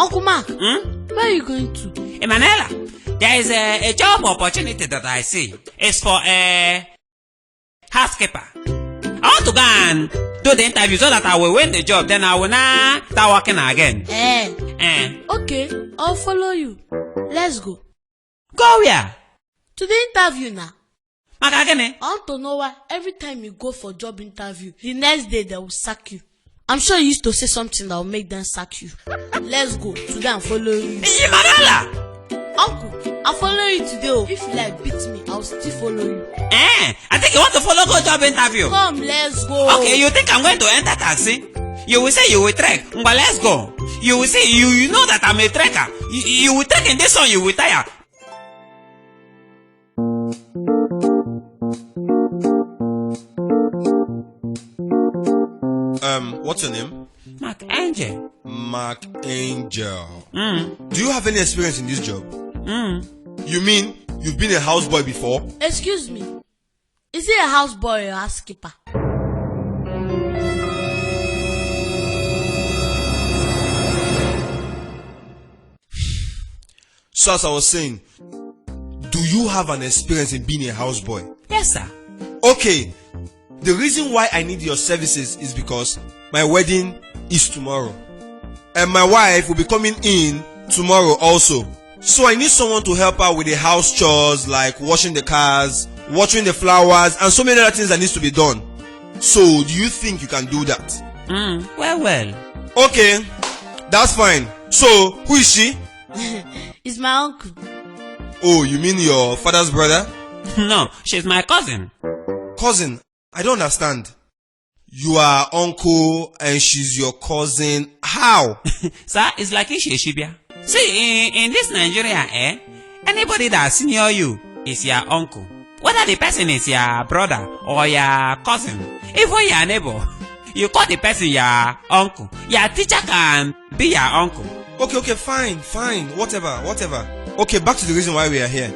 Uncle Mark, where are you going to? Emanuela, there is a job opportunity that I see. It's for a housekeeper. I want to go and do the interview so that I will win the job. Then I will not start working again. Okay, I'll follow you. Let's go. Go where? To the interview now. Makagene? I want to know why every time you go for job interview, the next day they will sack you. I'm sure you used to say something that will make them sack you. Let's go. Today I'm following you. Emanuela! Uncle, I'll follow you today. If you like beat me, I'll still follow you. I think you want to follow go job interview. Come, let's go. Okay, you think I'm going to enter taxi? You will say you will trek. But let's go. You will say you know that I'm a trekker. You will trek in this one, you will tire. What's your name? Mark Angel. Mark Angel. Do you have any experience in this job? You mean you've been a houseboy before? Excuse me. Is he a houseboy or a housekeeper? So as I was saying, do you have an experience in being a houseboy? Yes, sir. Okay. The reason why I need your services is because my wedding is tomorrow. And my wife will be coming in tomorrow also. So I need someone to help her with the house chores like washing the cars, watering the flowers, and so many other things that needs to be done. So do you think you can do that? Well. Okay. That's fine. So who is she? It's my uncle. Oh, you mean your father's brother? No, she's my cousin. Cousin? I don't understand. You are uncle and she's your cousin. How? Sir, it's like Isheshibia. See, in this Nigeria, anybody that senior you is your uncle. Whether the person is your brother or your cousin, even your neighbor, you call the person your uncle. Your teacher can be your uncle. Okay, fine. Whatever. Okay, back to the reason why we are here.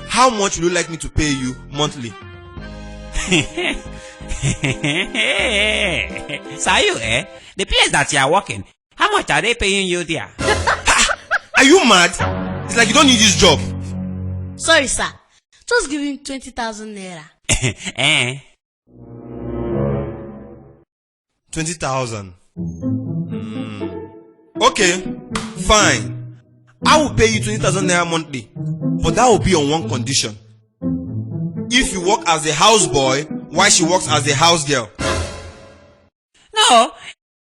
How much would you like me to pay you monthly? So you, the place that you are working, how much are they paying you there? Are you mad? It's like you don't need this job. Sorry, sir. Just give him 20,000 naira. 20,000. Okay, fine. I will pay you 20,000 naira monthly, but that will be on one condition. If you work as a houseboy, while she works as a house girl. No,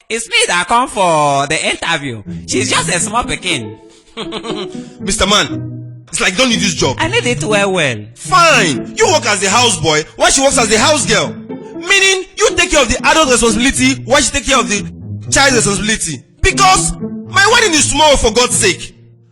it's me that come for the interview. She's just a small pekin. Mr. Man, it's like you don't need this job. I need it well. Fine, you work as a houseboy, while she works as a house girl. Meaning, you take care of the adult responsibility, while she take care of the child responsibility. Because my wedding is tomorrow, for God's sake.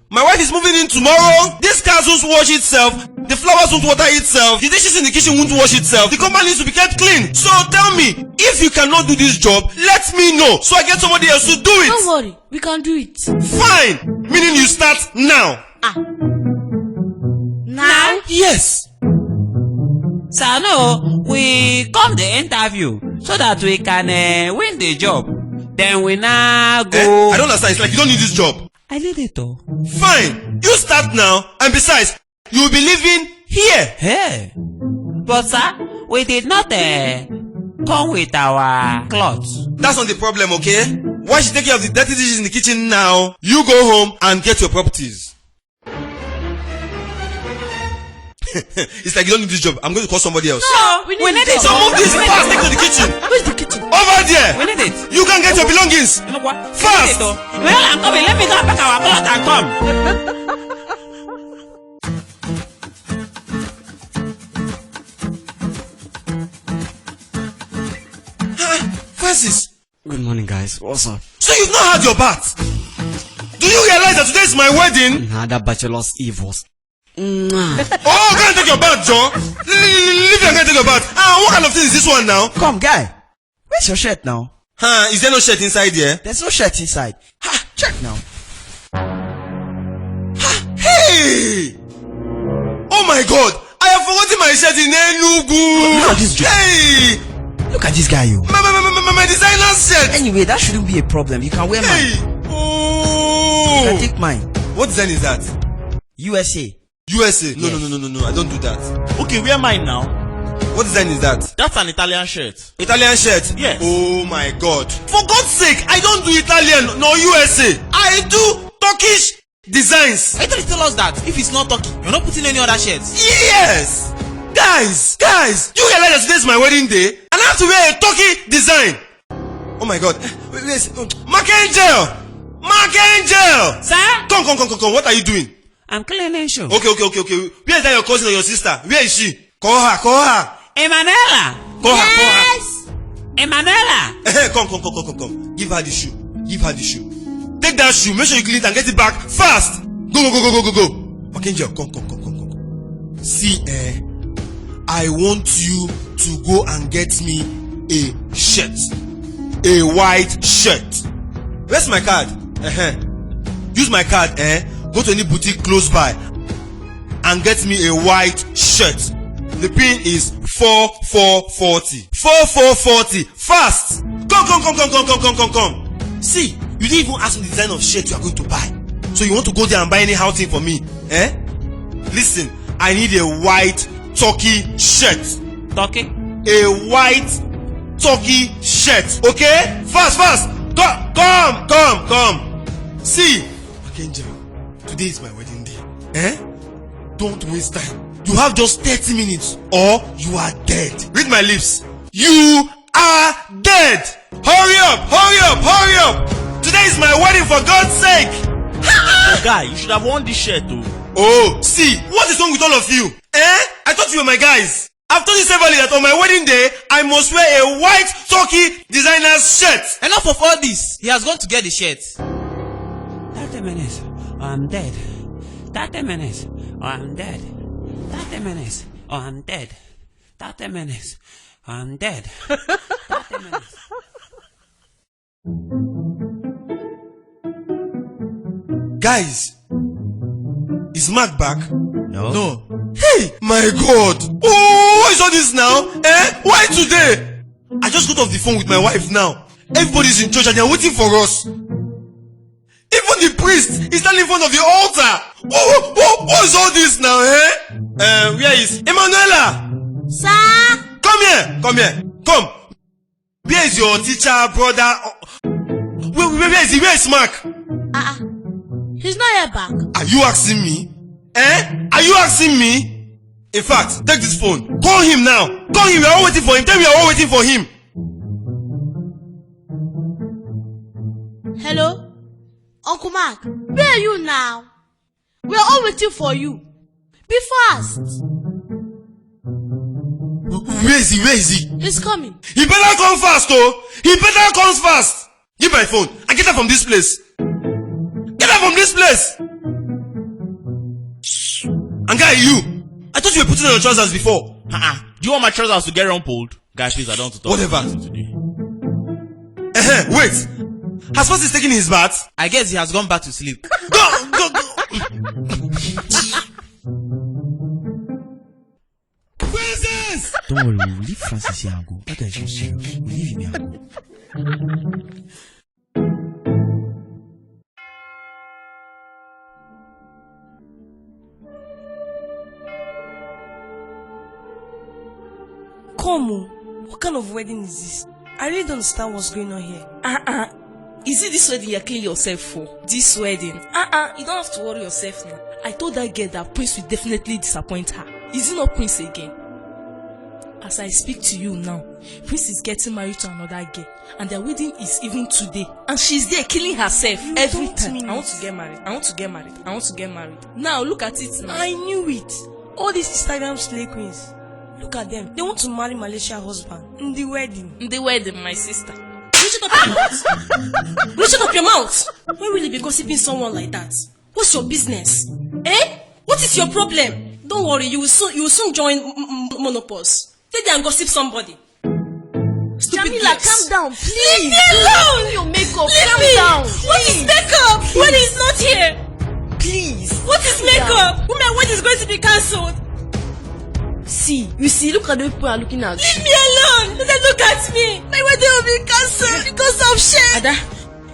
My wife is moving in tomorrow. This car won't wash itself. The flowers won't water itself. The dishes in the kitchen won't wash itself. The compound needs to be kept clean. So tell me, if you cannot do this job, let me know so I get somebody else to do it. Don't worry, we can do it. Fine. Meaning you start now. Now? Yes. So no, we come the interview so that we can win the job. Then we now go. I don't understand. It's like you don't need this job. I need it though. Fine. You start now, and besides, you will be living here. Hey. But sir, we did not come with our clothes. That's not the problem, okay? Why should take care of the dirty dishes in the kitchen now? You go home and get your properties. It's like you don't need this job. I'm going to call somebody else. No, we need it. So move this fast. Take to the kitchen. Where's the kitchen? Over there. We need it. You can get your belongings. You know what? Fast. Well, I'm coming. Let me go and pack our clothes and come. Francis. Good morning, guys. What's up? So you've not had your bath? Do you realize that today is my wedding? Nah, that bachelor's eve was. Oh, go and take your bath, John. Leave and go and take your bath. What kind of thing is this one now? Come, guy. Where's your shirt now? Is there no shirt inside here? There's no shirt inside. Check now. Hey! Oh my God! I have forgotten my shirt in Enugu. Look at this dude. Hey! Look at this guy, you. My designer designer's shirt. Anyway, that shouldn't be a problem. You can wear mine. Hey. You can Oh. take mine. What design is that? USA. USA. No, Yes. no. I don't do that. Okay, wear mine now. What design is that? That's an Italian shirt. Italian shirt? Yes. Oh my God. For God's sake, I don't do Italian nor USA. I do Turkish designs. I thought you tell us that if it's not Turkey, you're not putting any other shirts. Yes. Guys, you realize that today's my wedding day and I have to wear a Turkey design. Oh my God. Wait. Mark Angel. Sir? Come. What are you doing? I'm cleaning shoe. Okay. Where is that your cousin or your sister? Where is she? Call her. Emanuela! Call her. Emanuela! Come. Give her the shoe. Take that shoe, make sure you clean it and get it back fast. Go. Angel, come. See, I want you to go and get me a shirt. A white shirt. Where's my card? Use my card, go to any boutique close by and get me a white shirt. The pin is 4440. 4440. Fast. Come. See, you didn't even ask me the design of shirt you are going to buy. So you want to go there and buy anyhow thing for me? Listen, I need a white turkey shirt. Turkey? A white turkey shirt. Okay? Fast. Come. See, Angel, today is my wedding day. Don't waste time. You have just 30 minutes or you are dead. Read my lips. You are dead. Hurry up. Today is my wedding, for God's sake. Oh, guy, you should have worn this shirt too. Oh, see, what is wrong with all of you? I thought you were my guys. I've told you severally that on my wedding day, I must wear a white turkey designer's shirt. Enough of all this. He has gone to get the shirt. 30 minutes, or I'm dead. 30 minutes, or I'm dead. 30 minutes, or I'm dead. 30 minutes, or I'm dead. 30 minutes. Guys, is Mark back? No. Hey, my God. Oh, what is all this now? Why today? I just got off the phone with my wife now. Everybody's in church and they're waiting for us. Even the priest is standing in front of the altar. What is all this now, where is Emanuela? Sir? Come here. Come. Where is your teacher, brother? Where is he? Where is Mark? He's not yet back. Are you asking me? Are you asking me? In fact, take this phone. Call him now. Call him. We are all waiting for him. Tell me we are all waiting for him. Hello? Uncle Mark, where are you now? We are all waiting for you. Be fast. Where is he? He's coming. He better come fast, oh. He better come fast. Give my phone and get her from this place. Get her from this place. And guy, you. I thought you were putting on your trousers before. Do you want my trousers to get rumpled? Guys, please, I don't want to talk. Whatever. Today. Wait. Has Francis taken his bath? I guess he has gone back to sleep. Go. Francis! Don't worry, we'll leave Francis here and go. That guy is so serious. We'll leave him here and go. Come on. What kind of wedding is this? I really don't understand what's going on here. Is it this wedding you're killing yourself for? This wedding? You don't have to worry yourself now. I told that girl that Prince will definitely disappoint her. Is it not Prince again? As I speak to you now, Prince is getting married to another girl, and their wedding is even today. And she's there killing herself every time. I want to get married. Now look at it now. I knew it. All these Instagram slay queens. Look at them. They want to marry Malaysia husband in the wedding. In the wedding, my sister. Shut up your mouth. Will you shut up your mouth? Why will you be gossiping someone like that? What's your business? What is your problem? Don't worry, you will soon join Monopause. Stay there and gossip somebody. Stupid Jamila, girls. calm down, please. Leave me alone! Your makeup, Leave calm me! down. What is makeup? When he's not here? Please. What is makeup? My wedding is going to be cancelled. See, look at the way people are looking at you. Leave me alone! Don't look at me! My wedding will be cancelled because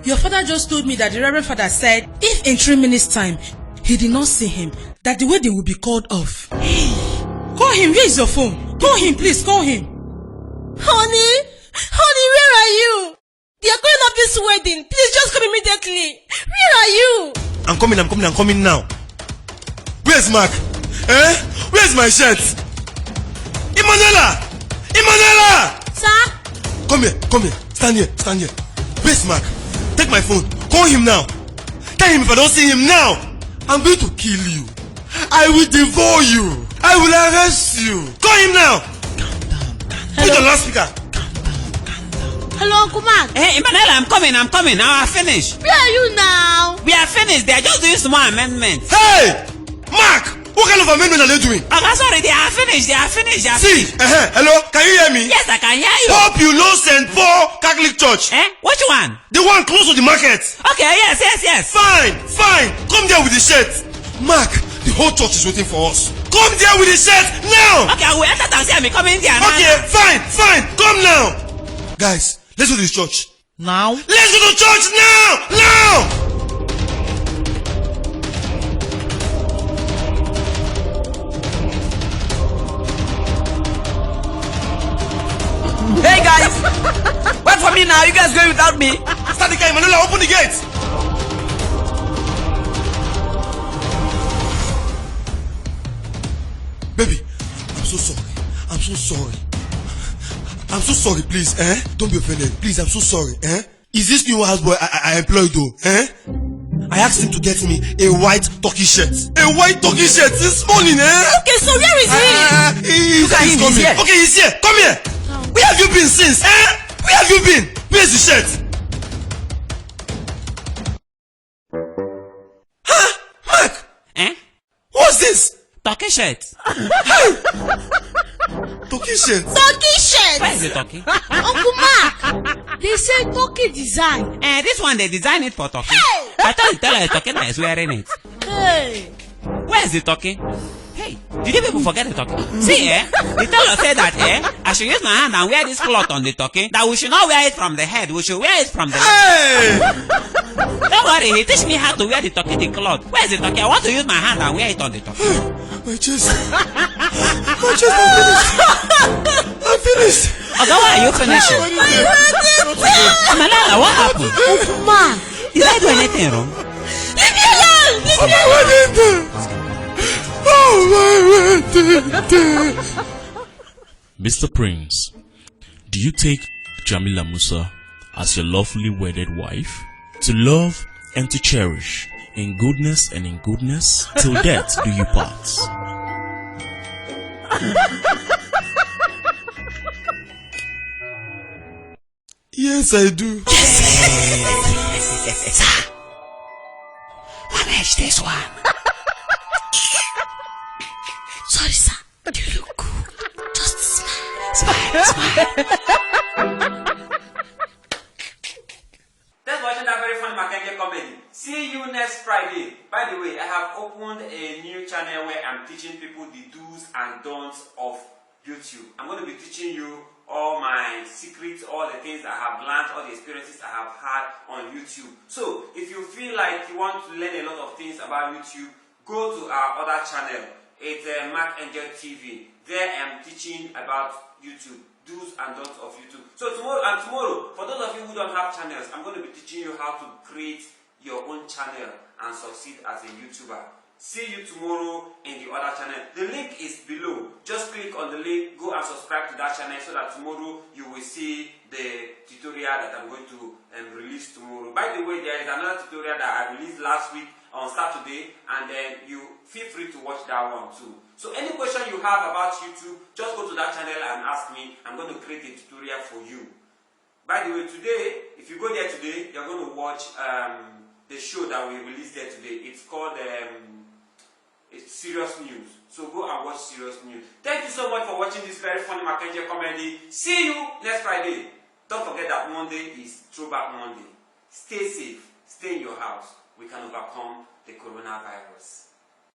Your father just told me that the Reverend Father said if in 3 minutes' time he did not see him, that the wedding will be called off. Call him. Where is your phone? Call him, please. Call him. Honey, where are you? They are going off this wedding. Please just come immediately. Where are you? I'm coming now. Where's Mark? Where's my shirt? Emanuela! Sir? Come here. Stand here. Where's Mark? Take my phone. Call him now. Tell him if I don't see him now, I'm going to kill you. I will devour you. I will arrest you. Call him now. Calm down. Put the loudspeaker. Hello, Uncle Mark. Hey, Emmanuel, I'm coming. Now I finished. Where are you now? We are finished. They are just doing small amendments. Hey! Mark! What kind of amendment are they doing? Okay, sorry, they are finished. See, hello, can you hear me? Yes, I can hear you. Popular St. Paul Catholic Church. Which one? The one close to the market. Okay, yes. Fine. Come there with the shirt. Mark, the whole church is waiting for us. Come there with the shirt now. Okay, I will enter and see I'm coming there now. Okay, fine. Come now. Guys, let's go to the church. Now? Let's go to church now. Hey guys! Wait for me now, you guys going without me? Start the car, Emanuela, open the gate! Baby, I'm so sorry, please, Don't be offended, please, I'm so sorry, Is this new houseboy I employed though, I asked him to get me a white turkey shirt. A white turkey shirt this morning, Okay, so where is he? He's coming. Here. Okay, he's here. Come here. Where have you been since? Where have you been? Where's the shirt? Huh? Mark? What's this? Turkey shirt. Turkey shirt. Turkey shirt. Where is the turkey? Uncle Mark. They say turkey design. This one they design it for turkey. Hey! I thought you tell her the turkey that is wearing it. Hey. Where's the turkey? Hey, did you people forget the turkey? See, the teller said that, I should use my hand and wear this cloth on the turkey. That we should not wear it from the head, we should wear it from the leg. Hey! Don't worry, he teach me how to wear the turkey, the cloth. Where's the turkey? I want to use my hand and wear it on the turkey. My chest, I'm finished. Okay, why are you finishing? Manala, what happened? Uncle Mark. Did I do anything wrong? Leave me alone. My wedding day. Oh, my wedding day. Mr. Prince, do you take Jamila Musa as your lawfully wedded wife? To love and to cherish, in goodness and in goodness, till death do you part. Yes, I do. Sir, manage this one. Sorry, sir. You look good. Just smile. Smile. Thanks for watching that very funny Mackenzie comedy. See you next Friday. By the way, I have opened a new channel where I'm teaching people the do's and don'ts of YouTube. I'm going to be teaching you all my secrets, all the things I have learned, all the experiences I have had on YouTube. So, if you feel like you want to learn a lot of things about YouTube, go to our other channel. It's Mark Angel TV. There I'm teaching about YouTube, do's and don'ts of YouTube. So tomorrow, for those of you who don't have channels, I'm going to be teaching you how to create your own channel and succeed as a YouTuber. See you tomorrow in the other channel. The link is below. Just click on the link, go and subscribe to that channel so that tomorrow you will see the tutorial that I'm going to release tomorrow. By the way, there is another tutorial that I released last week on Saturday, and then you feel free to watch that one too. So any question you have about YouTube, just go to that channel and ask me. I'm going to create a tutorial for you. By the way, today, if you go there today, you're going to watch the show that we released there today. It's called it's Serious News. So go and watch Serious News. Thank you so much for watching this very funny Mackenzie comedy. See you next Friday. Don't forget that Monday is Throwback Monday. Stay safe. Stay in your house. We can overcome the coronavirus.